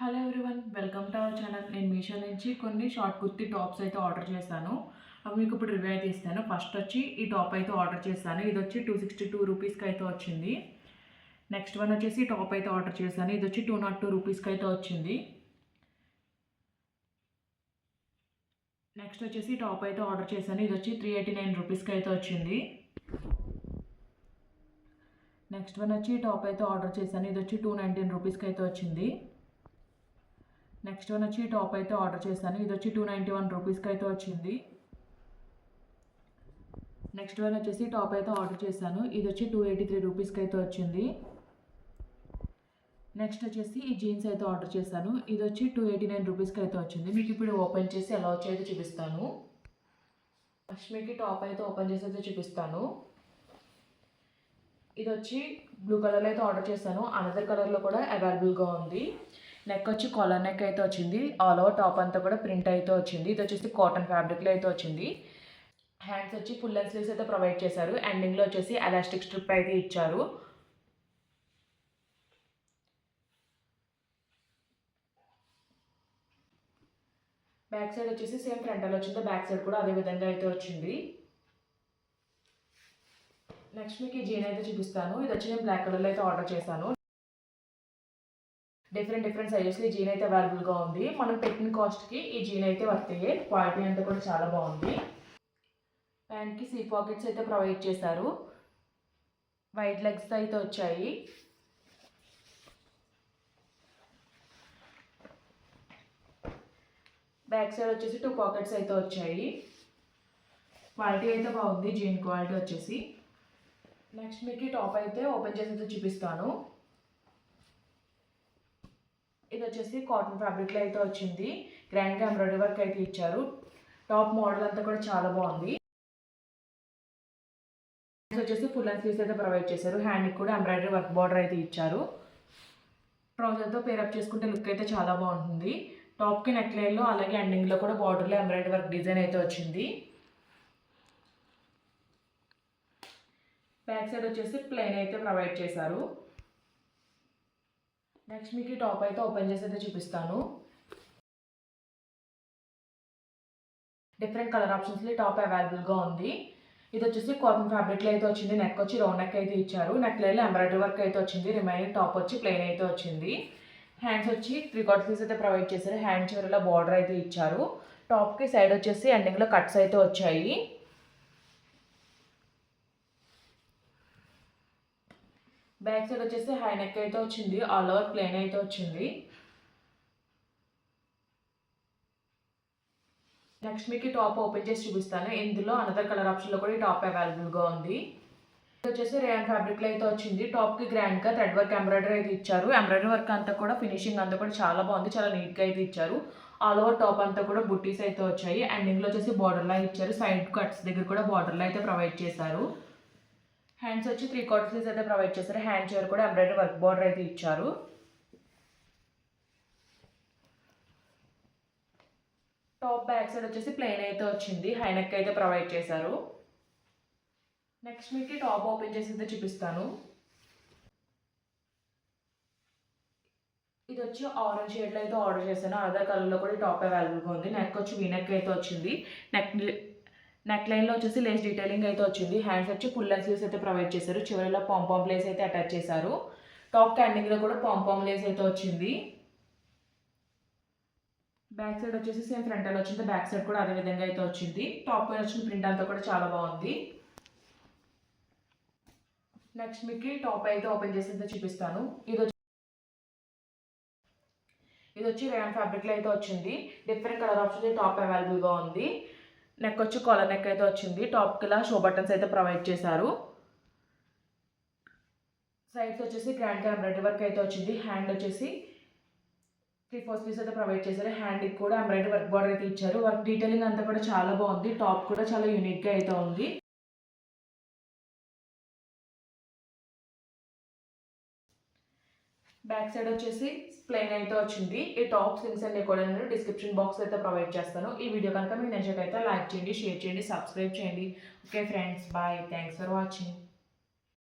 Hello everyone, welcome to our channel. నేను మీషో నుంచి కొన్ని షార్ట్ కుర్తీ టాప్స్ అయితే ఆర్డర్ చేశాను. అవి మీకు ఇప్పుడు రివ్యూ అయితే ఇస్తాను. ఫస్ట్ వచ్చి ఈ టాప్ అయితే ఆర్డర్ చేశాను. ఇది వచ్చి 262 రూపీస్కి అయితే వచ్చింది. నెక్స్ట్ వన్ వచ్చేసి ఈ టాప్ అయితే ఆర్డర్ చేశాను. ఇది వచ్చి 202 రూపీస్కి అయితే వచ్చింది. నెక్స్ట్ వచ్చేసి ఈ టాప్ అయితే ఆర్డర్ చేశాను. ఇది వచ్చి 389 రూపీస్కి అయితే వచ్చింది. నెక్స్ట్ వన్ వచ్చి ఈ టాప్ అయితే ఆర్డర్ చేశాను. ఇది వచ్చి 219 రూపీస్కి అయితే వచ్చింది. నెక్స్ట్ వన్ వచ్చి టాప్ అయితే ఆర్డర్ చేశాను. ఇది వచ్చి 291 రూపీస్కి అయితే వచ్చింది. నెక్స్ట్ వన్ వచ్చేసి టాప్ అయితే ఆర్డర్ చేశాను. ఇది వచ్చి 283 రూపీస్కి అయితే వచ్చింది. నెక్స్ట్ వచ్చేసి ఈ జీన్స్ అయితే ఆర్డర్ చేశాను. ఇది వచ్చి 289 రూపీస్కి అయితే వచ్చింది. మీకు ఇప్పుడు ఓపెన్ చేసి ఎలా వచ్చాయో చూపిస్తాను. ఫస్ట్ మీకు టాప్ అయితే ఓపెన్ చేసి అయితే చూపిస్తాను. ఇది వచ్చి బ్లూ కలర్లో అయితే ఆర్డర్ చేశాను. అనదర్ కలర్లో కూడా అవైలబుల్గా ఉంది. నెక్ వచ్చి కాలర్ నెక్ అయితే వచ్చింది. ఆల్ ఓవర్ టాప్ అంతా కూడా ప్రింట్ అయితే వచ్చింది. ఇది వచ్చేసి కాటన్ ఫ్యాబ్రిక్లో అయితే వచ్చింది. హ్యాండ్స్ వచ్చి ఫుల్ లెంత్ స్లీవ్స్ అయితే ప్రొవైడ్ చేశారు. ఎండింగ్లో వచ్చేసి ఎలాస్టిక్ స్ట్రిప్ అయితే ఇచ్చారు. బ్యాక్ సైడ్ వచ్చేసి సేమ్ ఫ్రంట్ ఎలా వచ్చిందో బ్యాక్ సైడ్ కూడా అదే విధంగా అయితే వచ్చింది. నెక్స్ట్ మీకు ఈ జీన్ అయితే చూపిస్తాను. ఇది వచ్చి నేను బ్లాక్ కలర్లో అయితే ఆర్డర్ చేశాను. డిఫరెంట్ సైజెస్లో ఈ జీన్ అయితే అవైలబుల్గా ఉంది. మనం పెట్టిన కాస్ట్కి ఈ జీన్ అయితే వర్తయ్యే. క్వాలిటీ అంతా కూడా చాలా బాగుంది. ప్యాంట్కి సీ పాకెట్స్ అయితే ప్రొవైడ్ చేశారు. వైడ్ లెగ్స్ అయితే వచ్చాయి. బ్యాక్ సైడ్ వచ్చేసి 2 పాకెట్స్ అయితే వచ్చాయి. క్వాలిటీ అయితే బాగుంది, జీన్ క్వాలిటీ వచ్చేసి. నెక్స్ట్ మీకు ఈ టాప్ అయితే ఓపెన్ చేసి అయితే చూపిస్తాను. ఇది వచ్చేసి కాటన్ ఫ్యాబ్రిక్లో అయితే వచ్చింది. గ్రాండ్గా ఎంబ్రాయిడరీ వర్క్ అయితే ఇచ్చారు. టాప్ మోడల్ అంతా కూడా చాలా బాగుంది. వచ్చేసి ఫుల్ అండ్ స్లీవ్స్ అయితే ప్రొవైడ్ చేశారు. హ్యాండ్కి కూడా ఎంబ్రాయిడరీ వర్క్ బార్డర్ అయితే ఇచ్చారు. ట్రౌజర్తో పేరప్ చేసుకుంటే లుక్ అయితే చాలా బాగుంటుంది. టాప్కి నెక్ లైన్లో అలాగే ఎండింగ్లో కూడా బార్డర్లో ఎంబ్రాయిడరీ వర్క్ డిజైన్ అయితే వచ్చింది. బ్యాక్ సైడ్ వచ్చేసి ప్లెయిన్ అయితే ప్రొవైడ్ చేశారు. నెక్స్ట్ మీకు ఈ టాప్ అయితే ఓపెన్ చేసి అయితే చూపిస్తాను. డిఫరెంట్ కలర్ ఆప్షన్స్లో టాప్ అవైలబుల్గా ఉంది. ఇది వచ్చేసి కాటన్ ఫ్యాబ్రిక్లో అయితే వచ్చింది. నెక్ వచ్చి రౌండ్ నెక్ అయితే ఇచ్చారు. నెక్ లైన్లో ఎంబ్రాయిడరీ వర్క్ అయితే వచ్చింది. రిమైనింగ్ టాప్ వచ్చి ప్లెయిన్ అయితే వచ్చింది. హ్యాండ్స్ వచ్చి 3/4 స్లీవ్స్ అయితే ప్రొవైడ్ చేశారు. హ్యాండ్ చివరిలో బార్డర్ అయితే ఇచ్చారు. టాప్కి సైడ్ వచ్చేసి ఎండింగ్లో కట్స్ అయితే వచ్చాయి. బ్యాక్ సైడ్ వచ్చేసి హై నెక్ అయితే వచ్చింది. ఆల్ ఓవర్ ప్లెయిన్ అయితే వచ్చింది. నెక్స్ట్ మీకు ఈ టాప్ ఓపెన్ చేసి చూపిస్తాను. ఇందులో అనదర్ కలర్ ఆప్షన్లో కూడా ఈ టాప్ అవైలబుల్గా ఉంది. ఇది వచ్చేసి రేయాన్ ఫ్యాబ్రిక్లో అయితే వచ్చింది. టాప్కి గ్రాండ్గా థ్రెడ్ వర్క్ ఎంబ్రాయిడరీ అయితే ఇచ్చారు. ఎంబ్రాయిడరీ వర్క్ అంతా కూడా ఫినిషింగ్ అంతా కూడా చాలా బాగుంది. చాలా నీట్గా అయితే ఇచ్చారు. ఆల్ ఓవర్ టాప్ అంతా కూడా బుట్టీస్ అయితే వచ్చాయి. ఎండింగ్లో వచ్చేసి బార్డర్లా ఇచ్చారు. సైడ్ కట్స్ దగ్గర కూడా బార్డర్లో అయితే ప్రొవైడ్ చేశారు. హ్యాండ్స్ వచ్చి 3/4 స్లీవ్స్ అయితే ప్రొవైడ్ చేశారు. హ్యాండ్ చివర కూడా ఎంబ్రాయిడరీ వర్క్ బార్డర్ అయితే ఇచ్చారు. టాప్ బ్యాక్ సైడ్ వచ్చేసి ప్లెయిన్ అయితే వచ్చింది. హై నెక్ అయితే ప్రొవైడ్ చేశారు. నెక్స్ట్ మీకు టాప్ ఓపెన్ చేసి అయితే చూపిస్తాను. ఇది వచ్చి ఆరెంజ్ షేడ్లో అయితే ఆర్డర్ చేశాను. అదర్ కలర్లో కూడా టాప్ అవైలబుల్గా ఉంది. నెక్ వచ్చి వీ నెక్ అయితే వచ్చింది. నెక్ లైన్లో వచ్చేసి లేస్ డీటెయిలింగ్ అయితే వచ్చింది. హ్యాండ్స్ వచ్చి ఫుల్ లెంత్ స్లీవ్స్ అయితే ప్రొవైడ్ చేశారు. చివరిలో పాంపామ్ లేస్ అయితే అటాచ్ చేశారు. టాప్ ఎండింగ్లో కూడా పాంపామ్ లేస్ అయితే వచ్చింది. బ్యాక్ సైడ్ వచ్చేసి సేమ్ ఫ్రంట్ ఎలా వచ్చింది, బ్యాక్ సైడ్ కూడా అదే విధంగా అయితే వచ్చింది. టాప్ పైన వచ్చిన ప్రింట్ అంతా కూడా చాలా బాగుంది. నెక్స్ట్ మీకు టాప్ అయితే ఓపెన్ చేసి అయితే చూపిస్తాను. ఇది వచ్చి రేయాన్ ఫ్యాబ్రిక్లో అయితే వచ్చింది. డిఫరెంట్ కలర్ ఆప్షన్ టాప్ అవైలబుల్గా ఉంది. నెక్ వచ్చి కాలర్ నెక్ అయితే వచ్చింది. టాప్కి ఇలా షో బటన్స్ అయితే ప్రొవైడ్ చేశారు. సైడ్స్ వచ్చేసి గ్రాండ్గా ఎంబ్రాయిడరీ వర్క్ అయితే వచ్చింది. హ్యాండ్ వచ్చేసి 3/4 స్లీవ్స్ అయితే ప్రొవైడ్ చేశారు. హ్యాండ్కి కూడా ఎంబ్రాయిడరీ వర్క్ బార్డర్ అయితే ఇచ్చారు. వర్క్ డీటెయిలింగ్ అంతా కూడా చాలా బాగుంది. టాప్ కూడా చాలా యూనిక్గా అయితే ఉంది. బ్యాక్ సైడ్ వచ్చేసి ప్లెయిన్ అయితే వచ్చింది. ఈ టాప్ లింక్స్ అన్ని కూడా నేను డిస్క్రిప్షన్ బాక్స్ అయితే ప్రొవైడ్ చేస్తాను. ఈ వీడియో కనుక మీకు నచ్చినట్లయితే లైక్ చేయండి, షేర్ చేయండి, సబ్స్క్రైబ్ చేయండి. Okay friends, bye. Thanks for watching.